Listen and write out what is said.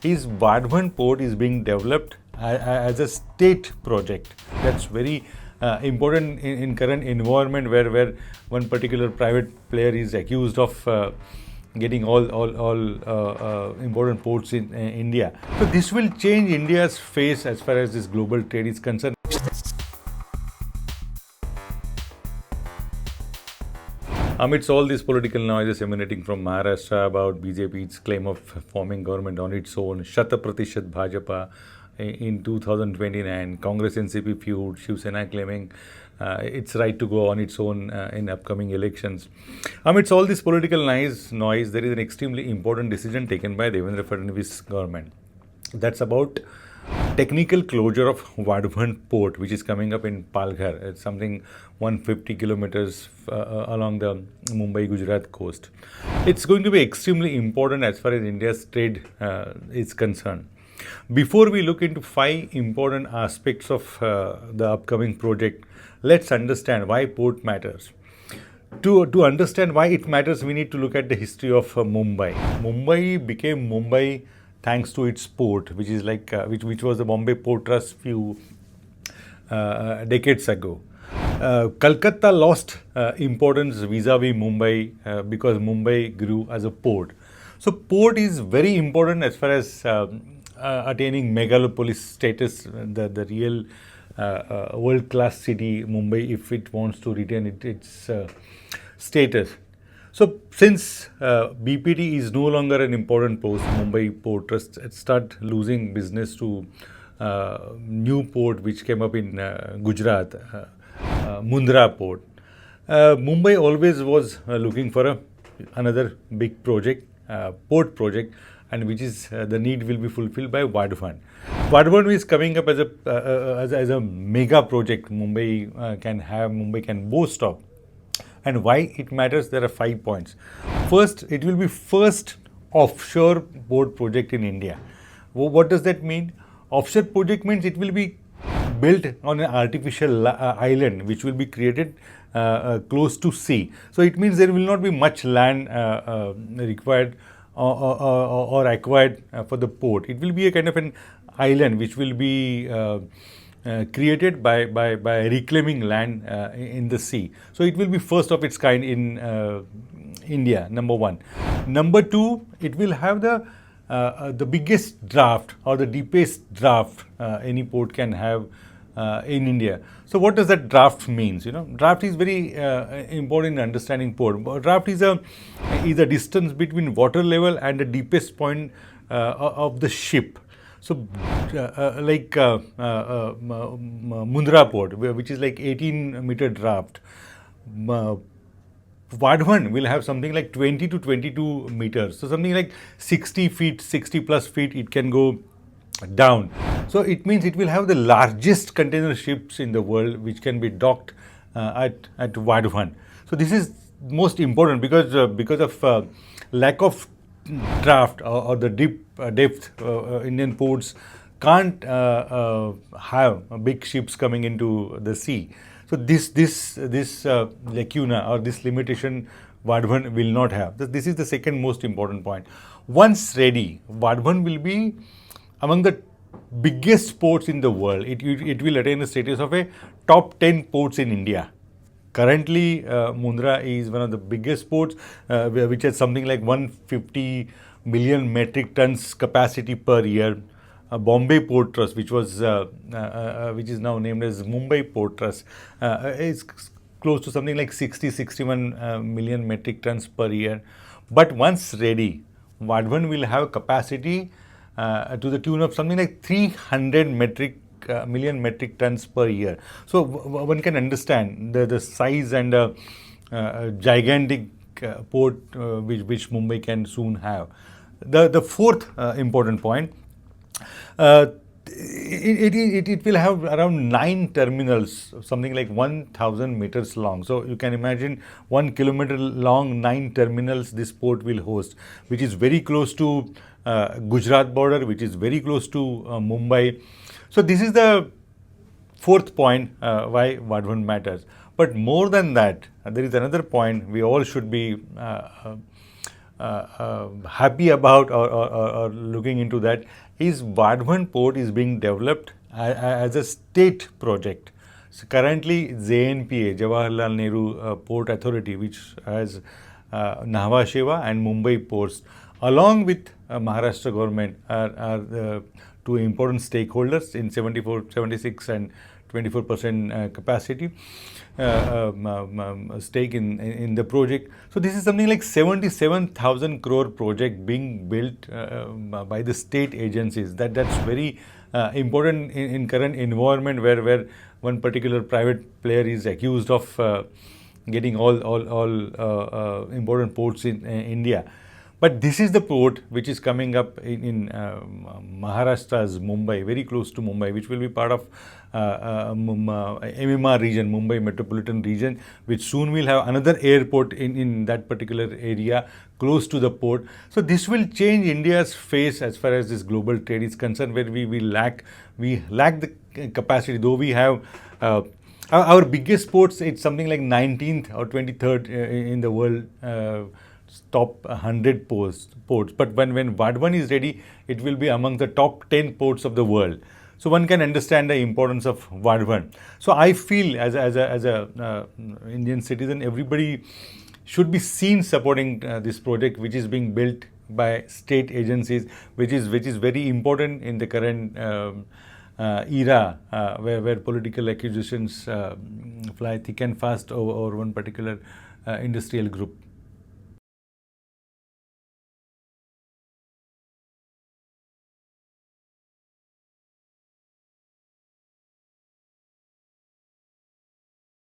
His Vadhavan port is being developed as a state project. That's very important in current environment where one particular private player is accused of getting all important ports in India. So this will change India's face as far as this global trade is concerned. Amidst all these political noises emanating from Maharashtra about BJP's claim of forming government on its own, Shata Pratishat Bhajapa in 2029, Congress NCP feud, Shiv Sena claiming its right to go on its own in upcoming elections. Amidst all this political noise, there is an extremely important decision taken by Devendra Fadnavis government. That's about technical closure of Vadhavan port, which is coming up in Palghar. It's something 150 kilometers along the Mumbai, Gujarat coast. It's going to be extremely important as far as India's trade is concerned. Before we look into 5 important aspects of the upcoming project, let's understand why port matters. To understand why it matters, we need to look at the history of Mumbai. Mumbai became Mumbai thanks to its port, which is like which was the Bombay Port Trust few decades ago. Calcutta lost importance vis-a-vis Mumbai because Mumbai grew as a port. So port is very important as far as attaining megalopolis status, the real world-class city Mumbai, if it wants to retain its status. So since BPT is no longer an important post, Mumbai Port Trust start losing business to new port which came up in Gujarat, Mundra port. Mumbai always was looking for another big project, port project, and which is the need will be fulfilled by Vadhavan. Vadhavan is coming up as a mega project Mumbai can boast of. And why it matters, there are 5 points. First, it will be first offshore port project in India. What does that mean? Offshore project means it will be built on an artificial island which will be created close to sea. So it means there will not be much land required or acquired for the port. It will be a kind of an island which will be created by reclaiming land in the sea. So it will be first of its kind in India, number one. Number two, it will have the biggest draft or the deepest draft any port can have in India. So what does that draft means? Draft is very important in understanding port. Draft is a distance between water level and the deepest point of the ship. So, like Mundra port, which is like 18-meter draft, Vadhavan will have something like 20 to 22 meters. So, something like 60 feet, 60 plus feet, it can go down. So, it means it will have the largest container ships in the world which can be docked at Vadhavan. So, this is most important because of lack of draft or the depth, Indian ports can't have big ships coming into the sea. So this lacuna or this limitation Vadhavan will not have. This is the second most important point. Once ready, Vadhavan will be among the biggest ports in the world. It will attain the status of a top 10 ports in India. Currently, Mundra is one of the biggest ports, which has something like 150 million metric tons capacity per year. Bombay Port Trust, which is now named as Mumbai Port Trust, is close to something like 60-61 million metric tons per year. But once ready, Vadhavan will have capacity to the tune of something like 300 million metric tons per year. So one can understand the size and gigantic port which Mumbai can soon have. The fourth important point, it will have around 9 terminals, something like 1,000 meters long. So you can imagine 1 kilometer long, 9 terminals this port will host, which is very close to Gujarat border, which is very close to Mumbai. So this is the fourth point why Vadhavan matters. But more than that, there is another point we all should be happy about or looking into that is Vadhavan port is being developed as a state project. So currently, JNPA, Jawaharlal Nehru Port Authority, which has Nhava Sheva and Mumbai ports, along with Maharashtra government, are the two important stakeholders in 74, 76 and 24% capacity stake in the project. So this is something like 77,000 crore project being built by the state agencies. That's very important in current environment where one particular private player is accused of getting all important ports in India. But this is the port which is coming up in Maharashtra's Mumbai, very close to Mumbai, which will be part of MMR region, Mumbai Metropolitan Region, which soon will have another airport in that particular area close to the port. So this will change India's face as far as this global trade is concerned, where we lack the capacity, though we have our biggest ports. It's something like 19th or 23rd in the world. Top 100 ports. But when Vadhavan is ready, it will be among the top 10 ports of the world. So one can understand the importance of Vadhavan. So I feel as a Indian citizen, everybody should be seen supporting this project, which is being built by state agencies, which is very important in the current era where political accusations fly thick and fast over one particular industrial group.